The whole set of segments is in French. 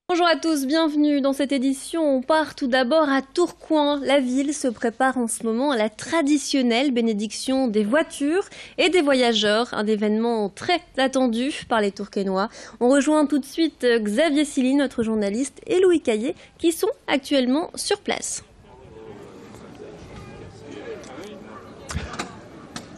Bonjour à tous, bienvenue dans cette édition. On part tout d'abord à Tourcoing. La ville se prépare en ce moment à la traditionnelle bénédiction des voitures et des voyageurs, un événement très attendu par les Tourquenois. On rejoint tout de suite Xavier Silly, notre journaliste, et Louis Caillé, qui sont actuellement sur place.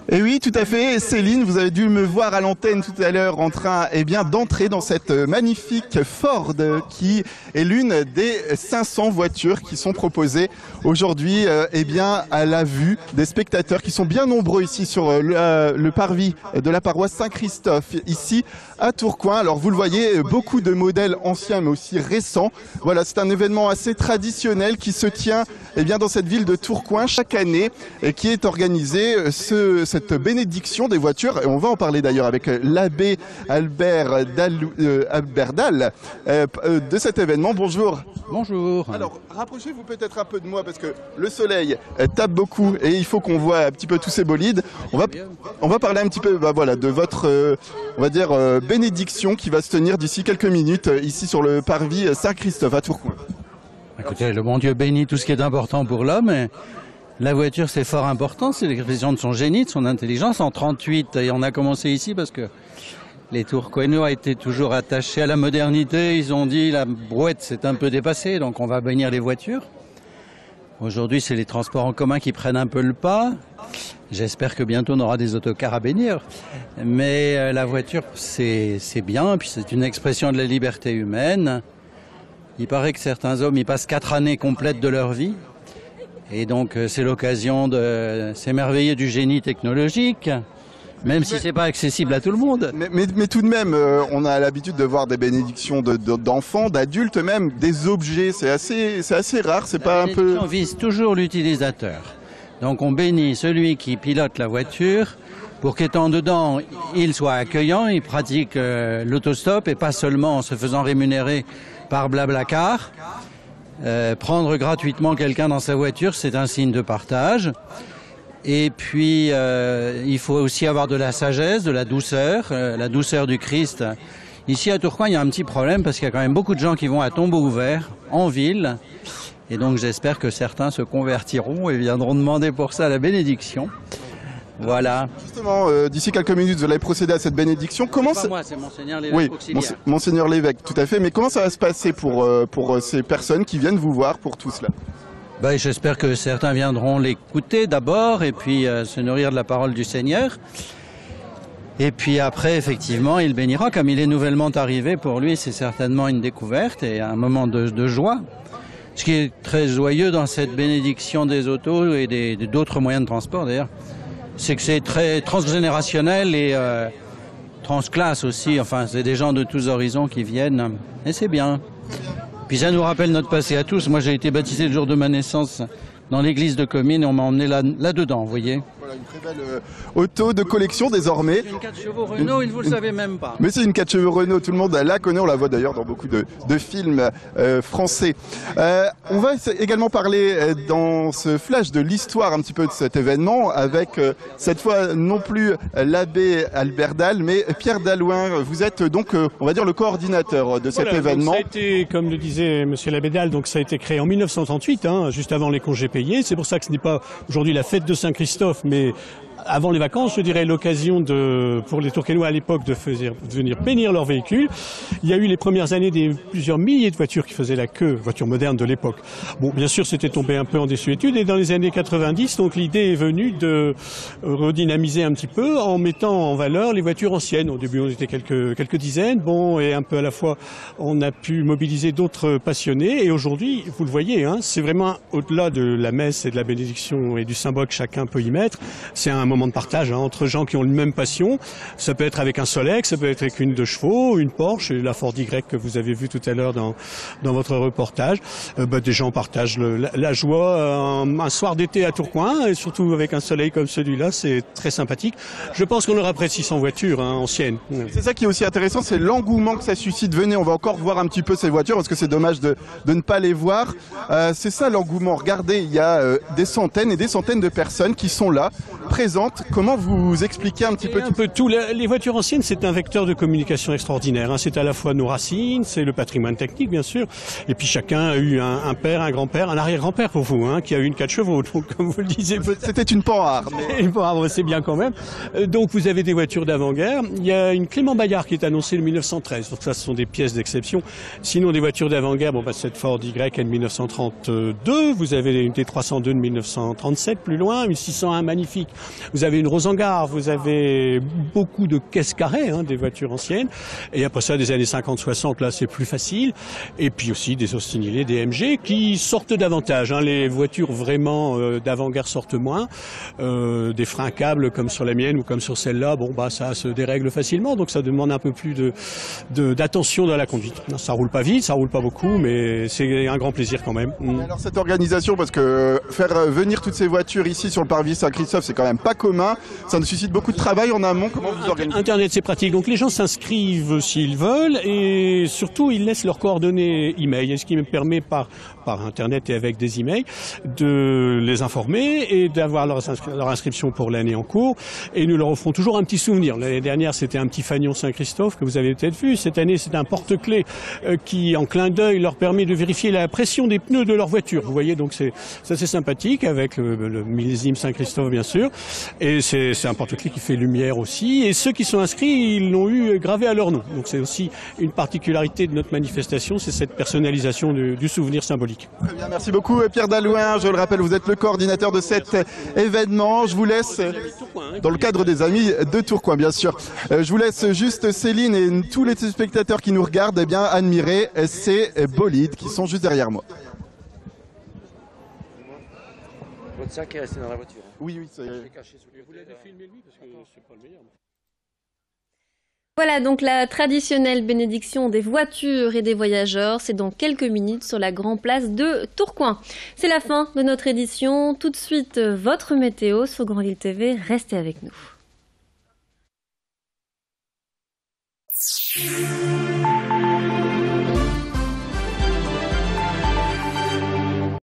Et oui, tout à fait, Céline, vous avez dû me voir à l'antenne tout à l'heure en train d'entrer dans cette magnifique Ford qui est l'une des 500 voitures qui sont proposées aujourd'hui à la vue des spectateurs qui sont bien nombreux ici sur le parvis de la paroisse Saint-Christophe, ici à Tourcoing. Alors vous le voyez, beaucoup de modèles anciens mais aussi récents. Voilà, c'est un événement assez traditionnel qui se tient dans cette ville de Tourcoing chaque année et qui est organisé cette bénédiction des voitures, et on va en parler d'ailleurs avec l'abbé Albert Dalle de cet événement. Bonjour. Bonjour. Alors, rapprochez-vous peut-être un peu de moi parce que le soleil tape beaucoup et il faut qu'on voit un petit peu tous ces bolides. On va parler un petit peu de votre bénédiction qui va se tenir d'ici quelques minutes ici sur le parvis Saint-Christophe à Tourcoing. Écoutez, le bon Dieu bénit tout ce qui est important pour l'homme. Et la voiture, c'est fort important, c'est l'expression de son génie, de son intelligence. En 1938, et on a commencé ici parce que les Tourquenois étaient toujours attachés à la modernité. Ils ont dit la brouette, c'est un peu dépassé, donc on va bénir les voitures. Aujourd'hui, c'est les transports en commun qui prennent un peu le pas. J'espère que bientôt on aura des autocars à bénir. Mais la voiture, c'est bien, puis c'est une expression de la liberté humaine. Il paraît que certains hommes y passent 4 années complètes de leur vie. Et donc c'est l'occasion de s'émerveiller du génie technologique, même si c'est pas accessible à tout le monde. Mais tout de même, on a l'habitude de voir des bénédictions d'enfants, d'adultes même, des objets. C'est assez rare, c'est pas un peu... On vise toujours l'utilisateur. Donc on bénit celui qui pilote la voiture pour qu'étant dedans, il soit accueillant, il pratique l'autostop et pas seulement en se faisant rémunérer par Blablacar. Prendre gratuitement quelqu'un dans sa voiture, c'est un signe de partage. Et puis, il faut aussi avoir de la sagesse, de la douceur du Christ. Ici à Tourcoing, il y a un petit problème parce qu'il y a quand même beaucoup de gens qui vont à tombeau ouvert, en ville. Et donc, j'espère que certains se convertiront et viendront demander pour ça la bénédiction. Voilà. Justement, d'ici quelques minutes, vous allez procéder à cette bénédiction. Comment c'est pas moi, c'est Monseigneur l'évêque auxiliaire. Oui, Monseigneur l'évêque, tout à fait. Mais comment ça va se passer pour ces personnes qui viennent vous voir pour tout cela? J'espère que certains viendront l'écouter d'abord et puis se nourrir de la parole du Seigneur. Et puis après, effectivement, il bénira. Comme il est nouvellement arrivé, pour lui, c'est certainement une découverte et un moment de joie. Ce qui est très joyeux dans cette bénédiction des autos et d'autres moyens de transport d'ailleurs, c'est que c'est très transgénérationnel et transclasse aussi. Enfin, c'est des gens de tous horizons qui viennent et c'est bien. Puis ça nous rappelle notre passé à tous. Moi, j'ai été baptisé le jour de ma naissance dans l'église de Comines et on m'a emmené là-dedans, vous voyez. Voilà, une très belle auto de collection désormais. Une 4 chevaux Renault, vous le savez même pas. Mais c'est une 4 chevaux Renault, tout le monde la connaît, on la voit d'ailleurs dans beaucoup de films français. On va également parler dans ce flash de l'histoire un petit peu de cet événement avec cette fois non plus l'abbé Albert Dalle, mais Pierre Dallouin. Vous êtes donc, on va dire, le coordinateur de cet événement. Ça a été, comme le disait monsieur l'abbé Dalle, donc ça a été créé en 1938, juste avant les congés payés. C'est pour ça que ce n'est pas aujourd'hui la fête de Saint-Christophe, mais avant les vacances, je dirais l'occasion pour les Tourquenois à l'époque de venir bénir leurs véhicules. Il y a eu les premières années plusieurs milliers de voitures qui faisaient la queue, voitures modernes de l'époque. Bon, bien sûr, c'était tombé un peu en désuétude et dans les années 90, donc l'idée est venue de redynamiser un petit peu en mettant en valeur les voitures anciennes. Au début, on était quelques dizaines, et un peu à la fois, on a pu mobiliser d'autres passionnés et aujourd'hui, vous le voyez, c'est vraiment au-delà de la messe et de la bénédiction et du symbole que chacun peut y mettre. C'est un moment de partage entre gens qui ont une même passion. Ça peut être avec un Solex, ça peut être avec une 2 chevaux, une Porsche, et la Ford Y que vous avez vue tout à l'heure dans votre reportage. Des gens partagent la joie un soir d'été à Tourcoing, et surtout avec un soleil comme celui-là, c'est très sympathique. Je pense qu'on aura près de 600 voitures anciennes. C'est ça qui est aussi intéressant, c'est l'engouement que ça suscite. Venez, on va encore voir un petit peu ces voitures parce que c'est dommage de ne pas les voir. C'est ça l'engouement. Regardez, il y a des centaines et des centaines de personnes qui sont là, présentes. Comment vous expliquez un petit peu tout les voitures anciennes, c'est un vecteur de communication extraordinaire. C'est à la fois nos racines, c'est le patrimoine technique, bien sûr. Et puis chacun a eu un père, un grand-père, un arrière-grand-père pour vous, qui a eu une 4 chevaux. Donc, comme vous le disiez, c'était une Panhard. Une Panhard, c'est bien quand même. Donc vous avez des voitures d'avant-guerre. Il y a une Clément Bayard qui est annoncée en 1913. Donc ça, ce sont des pièces d'exception. Sinon, des voitures d'avant-guerre, cette Ford Y est de 1932. Vous avez une T302 de 1937, plus loin, une 601 magnifique. Vous avez une Rosengar, vous avez beaucoup de caisses carrées, des voitures anciennes. Et après ça, des années 50-60, là, c'est plus facile. Et puis aussi des Austin Healey, des MG qui sortent davantage. Les voitures vraiment d'avant-guerre sortent moins. Des freins câbles comme sur la mienne ou comme sur celle-là, ça se dérègle facilement. Donc ça demande un peu plus d'attention dans la conduite. Ça roule pas vite, ça roule pas beaucoup, mais c'est un grand plaisir quand même. Alors cette organisation, parce que faire venir toutes ces voitures ici sur le parvis Saint-Christophe, c'est quand même pas commun. Ça nous suscite beaucoup de travail en amont. Comment vous organisez? Internet, c'est pratique. Donc les gens s'inscrivent s'ils veulent et surtout ils laissent leurs coordonnées email. Et ce qui me permet par Internet et avec des emails de les informer et d'avoir leur inscription pour l'année en cours. Et nous leur offrons toujours un petit souvenir. L'année dernière, c'était un petit fanion Saint-Christophe que vous avez peut-être vu. Cette année, c'est un porte-clés qui, en clin d'œil, leur permet de vérifier la pression des pneus de leur voiture. Vous voyez, donc c'est sympathique avec le millésime Saint-Christophe, bien sûr. Et c'est un porte-clés qui fait lumière aussi. Et ceux qui sont inscrits, ils l'ont eu gravé à leur nom. Donc c'est aussi une particularité de notre manifestation, c'est cette personnalisation du souvenir symbolique. Très bien, merci beaucoup Pierre Dallouin. Je le rappelle, vous êtes le coordinateur de cet événement. Je vous laisse, dans le cadre des Amis de Tourcoing, bien sûr. Je vous laisse juste, Céline et tous les spectateurs qui nous regardent, admirer ces bolides qui sont juste derrière moi. Votre sac est resté dans la voiture. Oui, c'est... Vous l'avez filmé lui parce que c'est pas le meilleur. Voilà donc la traditionnelle bénédiction des voitures et des voyageurs. C'est dans quelques minutes sur la grande place de Tourcoing. C'est la fin de notre édition. Tout de suite, votre météo sur Grand Lille TV. Restez avec nous.